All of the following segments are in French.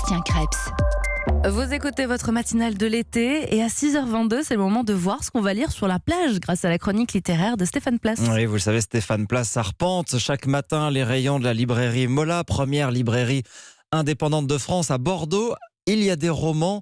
Sébastien Krebs. Vous écoutez votre matinale de l'été et à 6h22, c'est le moment de voir ce qu'on va lire sur la plage grâce à la chronique littéraire de Stéphane Place. Oui, vous le savez, Stéphane Place arpente chaque matin les rayons de la librairie Mola, première librairie indépendante de France à Bordeaux. Il y a des romans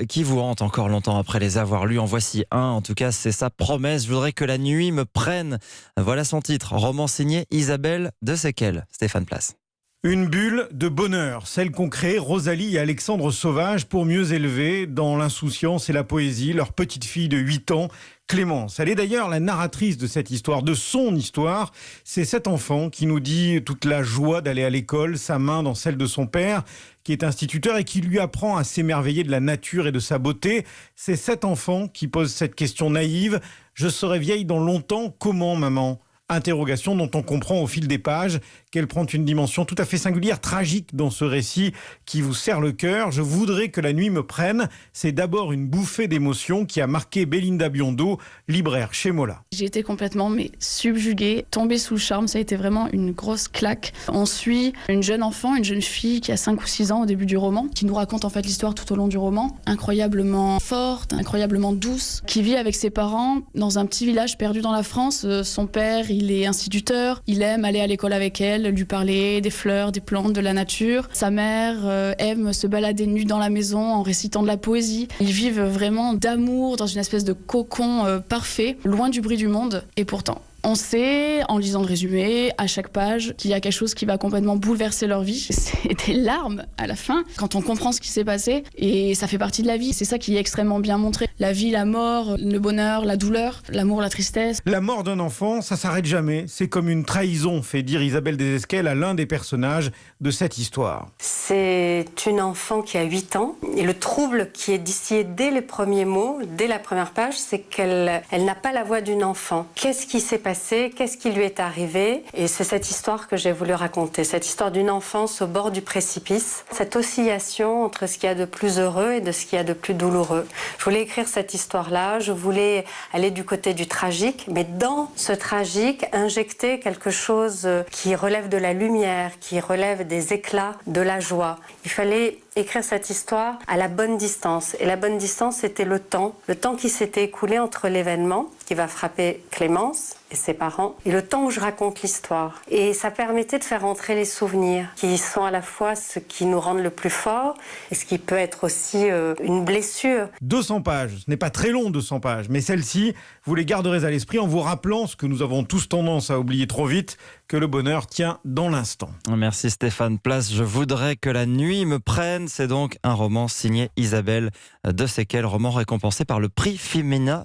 qui vous hantent encore longtemps après les avoir lus. En voici un, en tout cas c'est sa promesse. Je voudrais que la nuit me prenne. Voilà son titre, roman signé Isabelle de Seckel. Stéphane Place. Une bulle de bonheur, celle qu'ont créée Rosalie et Alexandre Sauvage pour mieux élever, dans l'insouciance et la poésie, leur petite fille de 8 ans, Clémence. Elle est d'ailleurs la narratrice de cette histoire, de son histoire. C'est cet enfant qui nous dit toute la joie d'aller à l'école, sa main dans celle de son père, qui est instituteur et qui lui apprend à s'émerveiller de la nature et de sa beauté. C'est cet enfant qui pose cette question naïve. Je serai vieille dans longtemps, comment maman ? Interrogation dont on comprend au fil des pages qu'elle prend une dimension tout à fait singulière, tragique dans ce récit qui vous serre le cœur. Je voudrais que la nuit me prenne. C'est d'abord une bouffée d'émotion qui a marqué Belinda Biondo, libraire chez Mola. J'ai été complètement subjuguée, tombée sous le charme. Ça a été vraiment une grosse claque. On suit une jeune enfant, une jeune fille qui a 5 ou 6 ans au début du roman, qui nous raconte en fait l'histoire tout au long du roman. Incroyablement forte, incroyablement douce, qui vit avec ses parents dans un petit village perdu dans la France. Son père, il est instituteur, il aime aller à l'école avec elle, lui parler des fleurs, des plantes, de la nature. Sa mère aime se balader nue dans la maison en récitant de la poésie. Ils vivent vraiment d'amour dans une espèce de cocon parfait, loin du bruit du monde. Et pourtant, on sait, en lisant le résumé, à chaque page, qu'il y a quelque chose qui va complètement bouleverser leur vie. C'est des larmes à la fin, quand on comprend ce qui s'est passé. Et ça fait partie de la vie. C'est ça qui est extrêmement bien montré. La vie, la mort, le bonheur, la douleur, l'amour, la tristesse. La mort d'un enfant, ça s'arrête jamais. C'est comme une trahison, fait dire Isabelle Desesquelles à l'un des personnages de cette histoire. C'est une enfant qui a 8 ans. Et le trouble qui est distillé dès les premiers mots, dès la première page, c'est qu'elle n'a pas la voix d'une enfant. Qu'est-ce qui s'est passé ? Qu'est-ce qui lui est arrivé ? Et c'est cette histoire que j'ai voulu raconter, cette histoire d'une enfance au bord du précipice, cette oscillation entre ce qu'il y a de plus heureux et de ce qu'il y a de plus douloureux. Je voulais écrire cette histoire-là, je voulais aller du côté du tragique, mais dans ce tragique, injecter quelque chose qui relève de la lumière, qui relève des éclats de la joie. Il fallait écrire cette histoire à la bonne distance. Et la bonne distance, c'était le temps qui s'était écoulé entre l'événement qui va frapper Clémence et ses parents, et le temps où je raconte l'histoire. Et ça permettait de faire entrer les souvenirs, qui sont à la fois ce qui nous rend le plus fort, et ce qui peut être aussi une blessure. 200 pages, ce n'est pas très long 200 pages, mais celle-ci, vous les garderez à l'esprit en vous rappelant ce que nous avons tous tendance à oublier trop vite, que le bonheur tient dans l'instant. Merci Stéphane Place. Je voudrais que la nuit me prenne. C'est donc un roman signé Isabelle de Seckel, roman récompensé par le prix Femina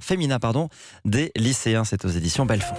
des lycéens. C'est aux éditions Belfond.